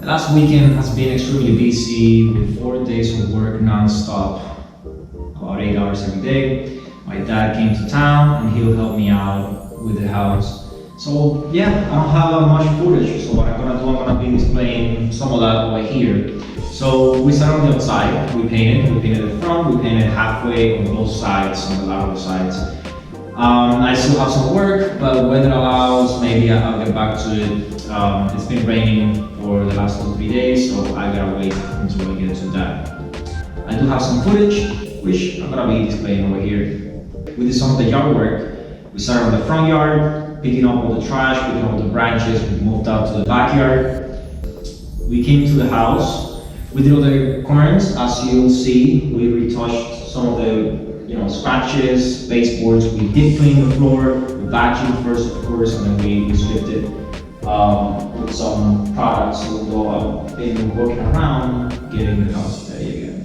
last weekend has been extremely busy with 4 days of work non-stop, about 8 hours every day. My dad came to town and he'll help me out with the house. So yeah, I don't have much footage, so what I'm gonna be displaying some of that over here. So we started on the outside, we painted the front, we painted halfway on both sides, on the lateral sides. I still have some work, but weather allows, maybe I'll get back to it. It's been raining for the last 2-3 days, so I gotta wait until I get to that. I do have some footage, which I'm gonna be displaying over here. We did some of the yard work. We started on the front yard, picking up all the trash, picking up all the branches. We moved out to the backyard. We came to the house. We did all the corners, as you'll see. We retouched some of the scratches, baseboards. We did clean the floor. We vacuumed first, of course, and then we swept it with some products. So I've been working around getting the house ready again.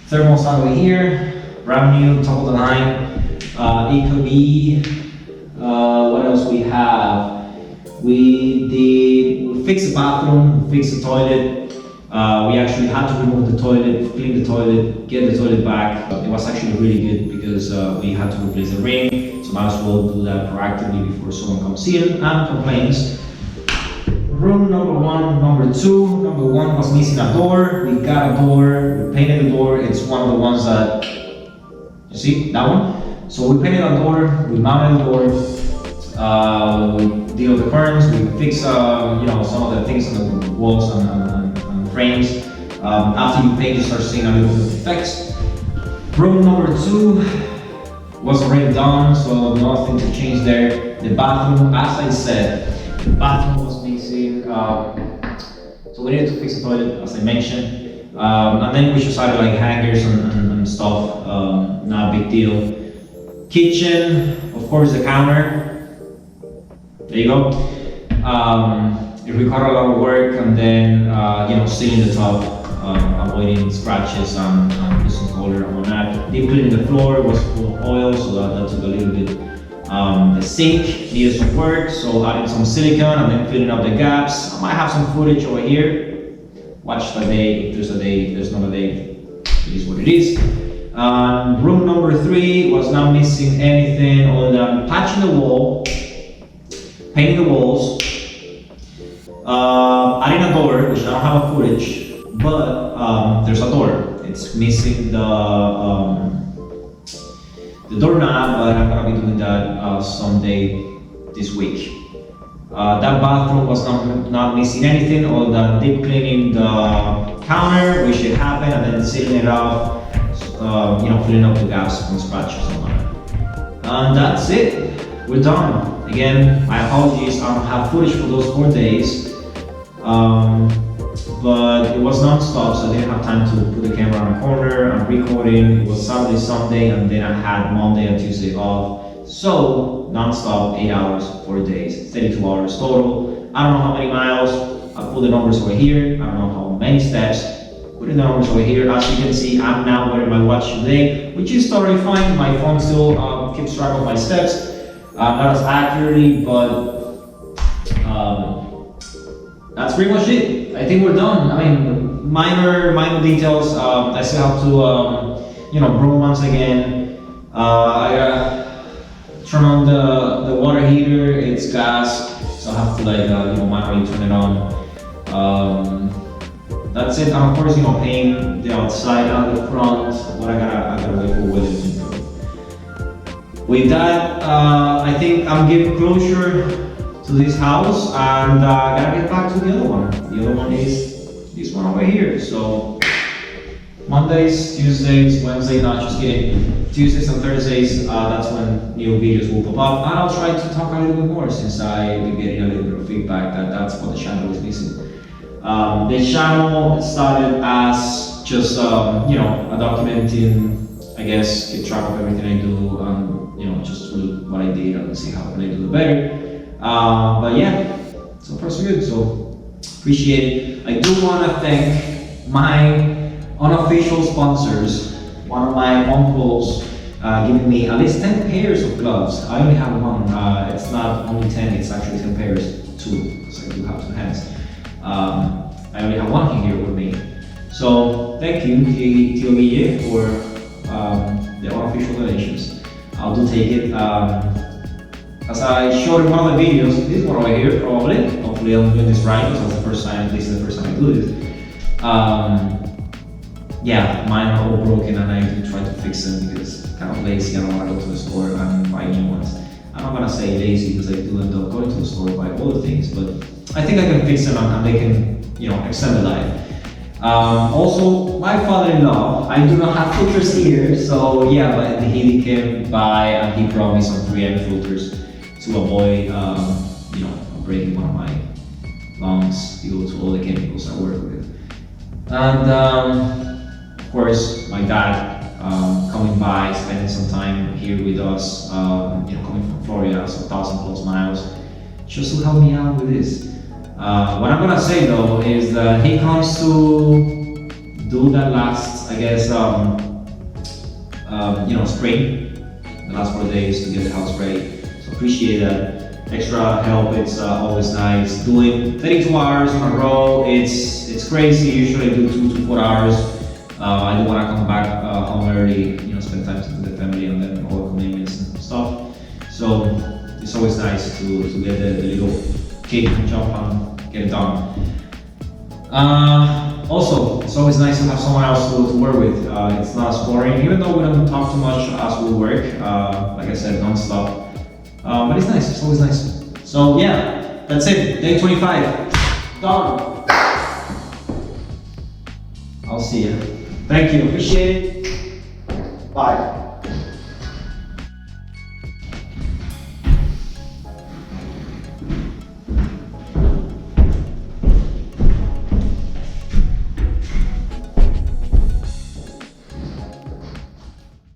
Thermostat over here, brand new, top of the line. It could be, what else we have? We fixed the bathroom, we fixed the toilet. We actually had to remove the toilet, clean the toilet, get the toilet back. It was actually really good because we had to replace the ring, so might as well do that proactively before someone comes in and complains. Room number 1, number 2. Number 1 was missing a door. We got a door, we painted the door. It's one of the ones that, you see, that one? So we painted a door, we mounted the door, we did all the curtains, we fixed some of the things on the walls and frames. After you paint, you start seeing a little bit of effects. Room number 2 was already done, so nothing to change there. The bathroom, as I said, the bathroom was missing. So we needed to fix the toilet, as I mentioned. And then we just added like hangers and stuff, not a big deal. Kitchen, of course, the counter. There you go. It required a lot of work, and then sealing the top, avoiding scratches and putting color on that. Deep cleaning the floor was full of oil, so that took a little bit. The sink needed some work, so adding some silicone and then filling up the gaps. I might have some footage over here. Watch the day. If there's a day, if there's not a day, it is what it is. Room number 3 was not missing anything other than patching the wall, painting the walls, adding a door, which I don't have a footage, but there's a door. It's missing the doorknob, but I'm gonna be doing that someday this week. That bathroom was not missing anything other than deep cleaning the counter, which it happened, and then sealing it up, filling up the gaps from scratches and all that. And that's it. We're done. Again, my apologies, I don't have footage for those 4 days. But it was non-stop, so I didn't have time to put the camera on a corner and recording. It was Saturday, Sunday, and then I had Monday and Tuesday off. So, non-stop, 8 hours, 4 days, 32 hours total. I don't know how many miles. I put the numbers over here. I don't know how many steps. Putting the numbers over here. As you can see, I'm now wearing my watch today, which is totally fine. My phone still keeps track of my steps. Not as accurately, but that's pretty much it. I think we're done. I mean, minor details. I still have to, broom once again. I gotta turn on the water heater. It's gas, so I have to manually turn it on. That's it. And of course, paint the outside and the front. But I gotta wait for weather to improve. With that, I think I'm getting closure to this house, and I gotta get back to the other one. The other one is this one over here. So Mondays, Tuesdays, Wednesdays, not just kidding. Tuesdays and Thursdays, that's when new videos will pop up. And I'll try to talk a little bit more since I've been getting a little bit of feedback that's what the channel is missing. The channel started as just documenting, I guess, keep track of everything I do, and just look what I did and see how can I do it better. But yeah, so far so good. So appreciate it. I do want to thank my unofficial sponsors. One of my uncles giving me at least 10 pairs of gloves. I only have one. It's not only 10, it's actually 10 pairs, 2, because I do have 2 hands. I finally have one here with me. So thank you, Tio Guille, for the unofficial donations. I'll do take it. As I showed in one of the videos, this one over here, probably. Hopefully I'm doing this right, because that's the first time, this is the first time I do this. Yeah, mine are all broken and I do try to fix them because I'm kind of lazy. I don't want to go to the store and buy new ones. I'm not gonna say lazy because I do end up going to the store to buy all the things, but I think I can fix them and they can, extend the life. Also, my father-in-law, I do not have filters here, so yeah, but he came by and he brought me some 3M filters to avoid, breaking one of my lungs due to all the chemicals I work with. And of course, my dad coming by, spending some time here with us, coming from Florida, so 1,000+ miles, just to help me out with this. What I'm gonna say though is that he comes to do that last, I guess, spring, the last 4 days to get the house ready. So appreciate that extra help. It's always nice. Doing 32 hours on a row, it's crazy. Usually I do 2 to 4 hours. I do want to come back home early, spend time with the family and then all the commitments and stuff. So it's always nice to get the little kick and jump and get it done. Also, it's always nice to have someone else to work with. It's not as boring, even though we don't talk too much as we work. Like I said, non-stop. But it's nice, it's always nice. So yeah, that's it, day 25, done. I'll see you. Thank you, appreciate it. Bye.